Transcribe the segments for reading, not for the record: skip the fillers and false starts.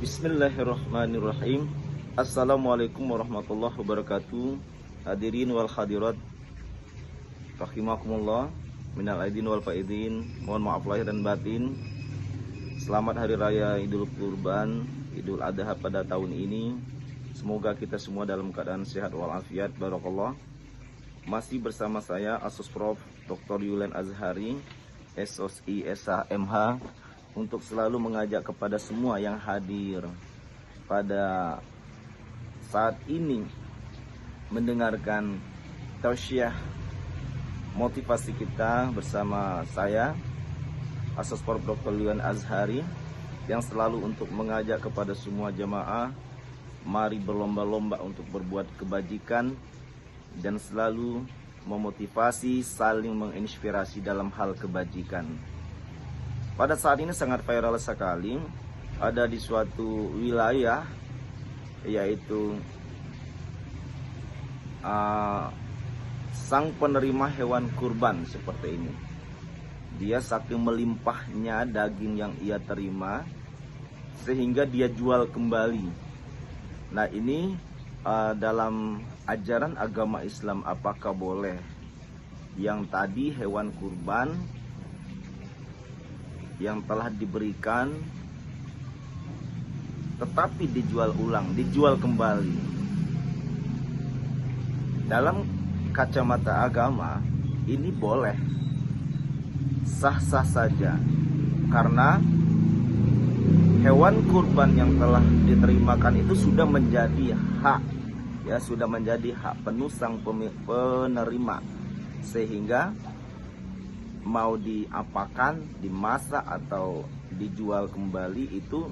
Bismillahirrahmanirrahim. Assalamualaikum warahmatullahi wabarakatuh. Hadirin wal hadirat rahimakumullah, minal aidin wal faidin. Mohon maaf lahir dan batin. Selamat hari raya Idul Kurban, Idul Adha pada tahun ini. Semoga kita semua dalam keadaan sehat walafiat. Barakallah. Masih bersama saya Asus Prof Dr. Yulen Azhari, SOSI SHMH, untuk selalu mengajak kepada semua yang hadir pada saat ini mendengarkan tausiah motivasi kita bersama saya Asus Prof Dr. Yulen Azhari, yang selalu untuk mengajak kepada semua jamaah, mari berlomba-lomba untuk berbuat kebajikan dan selalu memotivasi, saling menginspirasi dalam hal kebajikan. Pada saat ini sangat viral sekali, ada di suatu wilayah, yaitu sang penerima hewan kurban seperti ini. Dia saking melimpahnya daging yang ia terima, sehingga dia jual kembali. Nah ini dalam ajaran agama Islam, apakah boleh yang tadi hewan kurban yang telah diberikan tetapi dijual ulang, dijual kembali? Dalam kacamata agama ini boleh, sah-sah saja, karena hewan kurban yang telah diterimakan itu sudah menjadi hak, ya, sudah menjadi hak penuh sang penerima, sehingga mau diapakan, dimasak atau dijual kembali itu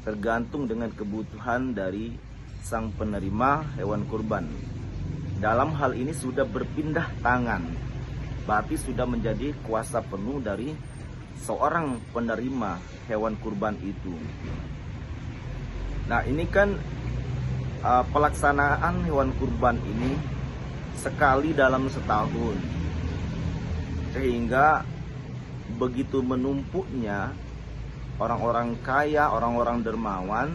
tergantung dengan kebutuhan dari sang penerima hewan kurban. Dalam hal ini sudah berpindah tangan, berarti sudah menjadi kuasa penuh dari seorang penerima hewan kurban itu. Nah ini kan pelaksanaan hewan kurban ini sekali dalam setahun, sehingga begitu menumpuknya orang-orang kaya, orang-orang dermawan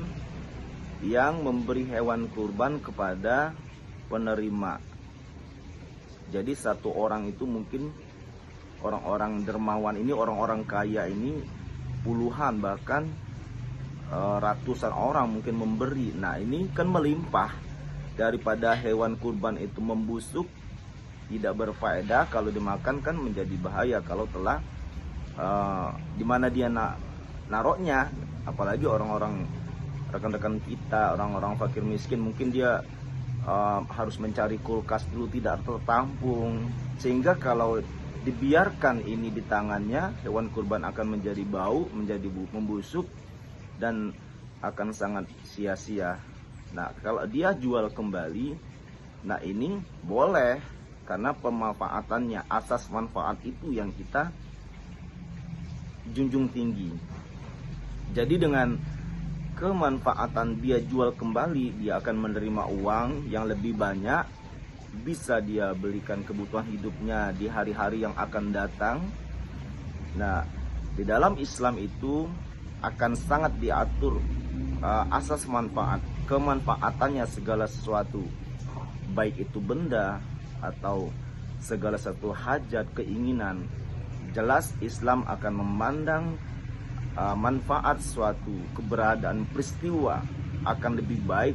yang memberi hewan kurban kepada penerima. Jadi satu orang itu mungkin orang-orang dermawan ini, orang-orang kaya ini puluhan bahkan ratusan orang mungkin memberi. Nah ini kan melimpah, daripada hewan kurban itu membusuk, tidak berfaedah, kalau dimakan kan menjadi bahaya kalau telah dimana dia naroknya. Apalagi orang-orang rekan-rekan kita, orang-orang fakir miskin, mungkin dia harus mencari kulkas dulu, tidak tertampung, sehingga kalau dibiarkan ini di tangannya, hewan kurban akan menjadi bau, menjadi membusuk, dan akan sangat sia-sia. Nah kalau dia jual kembali, nah ini boleh, karena pemanfaatannya, asas manfaat itu yang kita junjung tinggi. Jadi dengan kemanfaatan dia jual kembali, dia akan menerima uang yang lebih banyak, bisa dia belikan kebutuhan hidupnya di hari-hari yang akan datang. Nah di dalam Islam itu akan sangat diatur asas manfaat, kemanfaatannya segala sesuatu, baik itu benda atau segala satu hajat, keinginan. Jelas Islam akan memandang manfaat suatu keberadaan peristiwa akan lebih baik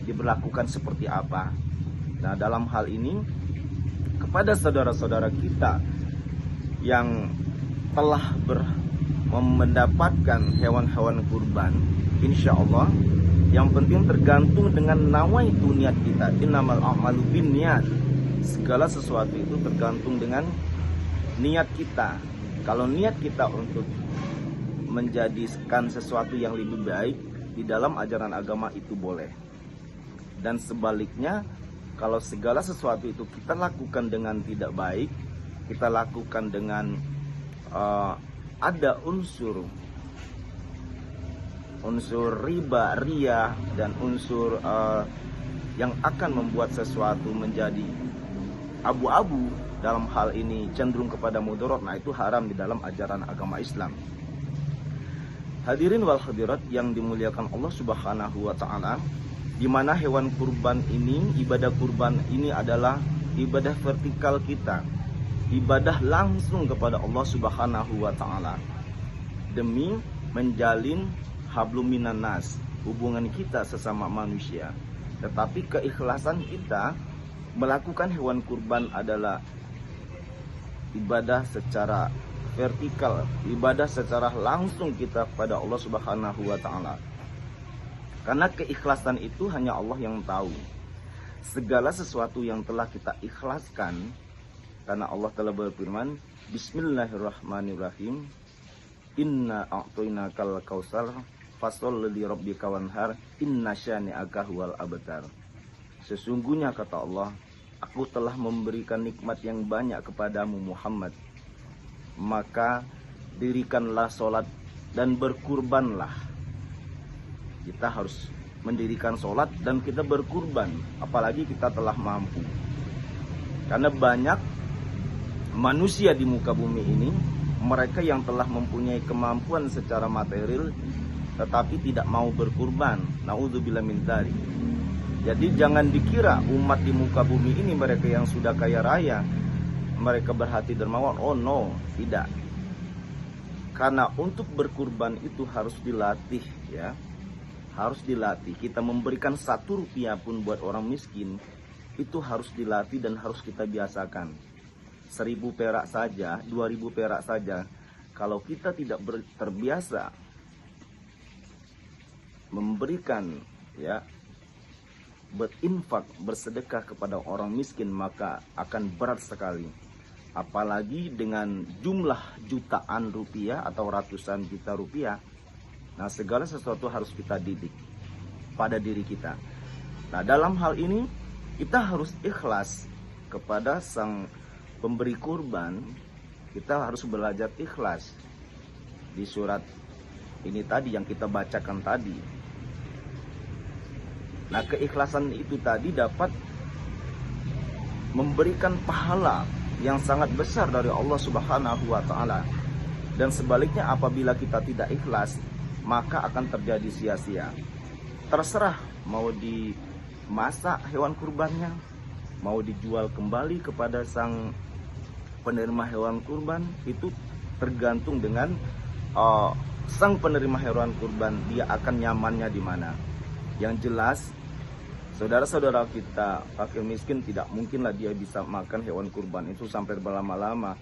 diberlakukan seperti apa. Nah dalam hal ini kepada saudara-saudara kita yang telah mendapatkan hewan-hewan kurban, insya Allah yang penting tergantung dengan nawaitu, niat kita. Innamal a'malu binniyat. Segala sesuatu itu tergantung dengan niat kita. Kalau niat kita untuk menjadikan sesuatu yang lebih baik, di dalam ajaran agama itu boleh. Dan sebaliknya, kalau segala sesuatu itu kita lakukan dengan tidak baik, kita lakukan dengan ada unsur riba, ria, dan unsur yang akan membuat sesuatu menjadi abu-abu, dalam hal ini cenderung kepada mudarat, nah itu haram di dalam ajaran agama Islam. Hadirin wal hadirat yang dimuliakan Allah Subhanahu wa taala, di mana hewan kurban ini, ibadah kurban ini adalah ibadah vertikal kita, ibadah langsung kepada Allah Subhanahu wa taala demi menjalin hablum minan nas, hubungan kita sesama manusia. Tetapi keikhlasan kita melakukan hewan kurban adalah ibadah secara vertikal, ibadah secara langsung kita kepada Allah Subhanahu wa taala. Karena keikhlasan itu hanya Allah yang tahu. Segala sesuatu yang telah kita ikhlaskan, karena Allah telah berfirman, Bismillahirrahmanirrahim, Inna a'tainakal kautsar fasholli li rabbika wanhar inna syani'aka huwal abtar. Sesungguhnya kata Allah, aku telah memberikan nikmat yang banyak kepadamu Muhammad, maka dirikanlah sholat dan berkurbanlah. Kita harus mendirikan sholat dan kita berkurban, apalagi kita telah mampu. Karena banyak manusia di muka bumi ini, mereka yang telah mempunyai kemampuan secara material tetapi tidak mau berkurban. Naudzubillah min dzalik. Jadi jangan dikira umat di muka bumi ini mereka yang sudah kaya raya, mereka berhati dermawan. Oh no, tidak. Karena untuk berkurban itu harus dilatih, ya. Harus dilatih. Kita memberikan 1 rupiah pun buat orang miskin, itu harus dilatih dan harus kita biasakan. 1.000 perak saja, 2.000 perak saja, kalau kita tidak terbiasa memberikan, ya, berinfak, bersedekah kepada orang miskin, maka akan berat sekali. Apalagi dengan jumlah jutaan rupiah atau ratusan juta rupiah. Nah, segala sesuatu harus kita didik pada diri kita. Nah, dalam hal ini kita harus ikhlas kepada sang pemberi kurban. Kita harus belajar ikhlas. Di surat ini tadi yang kita bacakan tadi. Nah, keikhlasan itu tadi dapat memberikan pahala yang sangat besar dari Allah Subhanahu wa taala. Dan sebaliknya apabila kita tidak ikhlas, maka akan terjadi sia-sia. Terserah mau dimasak hewan kurbannya, mau dijual kembali kepada sang penerima hewan kurban, itu tergantung dengan sang penerima hewan kurban, dia akan nyamannya di mana. Yang jelas, saudara-saudara kita fakir miskin tidak mungkinlah dia bisa makan hewan kurban itu sampai berlama-lama.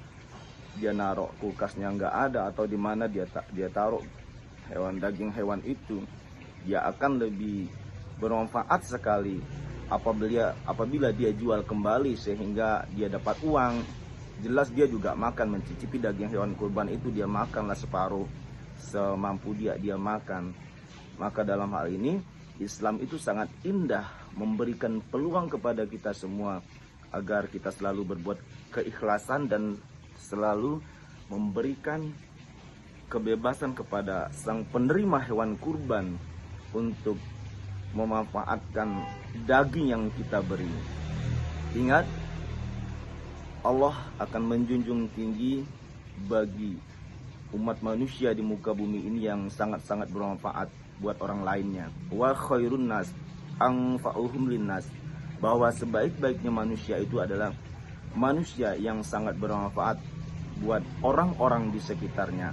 Dia naruh kulkasnya nggak ada, atau di mana dia taruh daging hewan itu. Dia akan lebih bermanfaat sekali apabila dia jual kembali sehingga dia dapat uang. Jelas dia juga makan, mencicipi daging hewan kurban itu, dia makanlah separuh semampu dia makan. Maka dalam hal ini Islam itu sangat indah, memberikan peluang kepada kita semua agar kita selalu berbuat keikhlasan dan selalu memberikan kebebasan kepada sang penerima hewan kurban untuk memanfaatkan daging yang kita beri. Ingat, Allah akan menjunjung tinggi bagi umat manusia di muka bumi ini yang sangat-sangat bermanfaat buat orang lainnya. Wa khairun nas anfa'uhum linnas, bahwa sebaik-baiknya manusia itu adalah manusia yang sangat bermanfaat buat orang-orang di sekitarnya.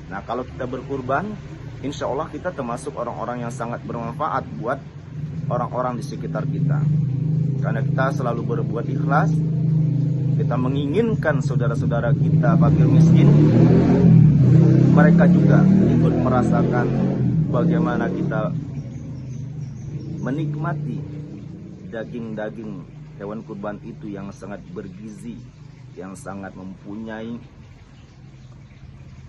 Nah, kalau kita berkurban, insya Allah kita termasuk orang-orang yang sangat bermanfaat buat orang-orang di sekitar kita. Karena kita selalu berbuat ikhlas, kita menginginkan saudara-saudara kita fakir miskin, mereka juga ikut merasakan bagaimana kita menikmati daging-daging hewan kurban itu yang sangat bergizi, yang sangat mempunyai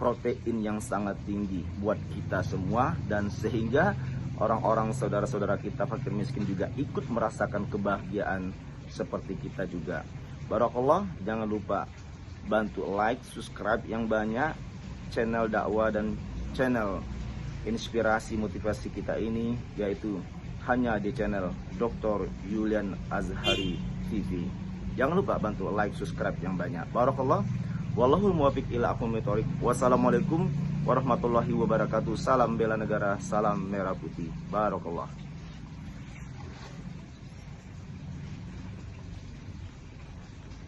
protein yang sangat tinggi buat kita semua, dan sehingga orang-orang saudara-saudara kita fakir miskin juga ikut merasakan kebahagiaan seperti kita juga. Barakallah, jangan lupa bantu like, subscribe yang banyak channel dakwah dan channel inspirasi motivasi kita ini, yaitu hanya di channel Dr. Julian Azhari TV. Jangan lupa bantu like, subscribe yang banyak. Barakallah, wallahul muwaffiq ila aqwamit thoriq. Wassalamualaikum warahmatullahi wabarakatuh. Salam bela negara, salam merah putih. Barakallah.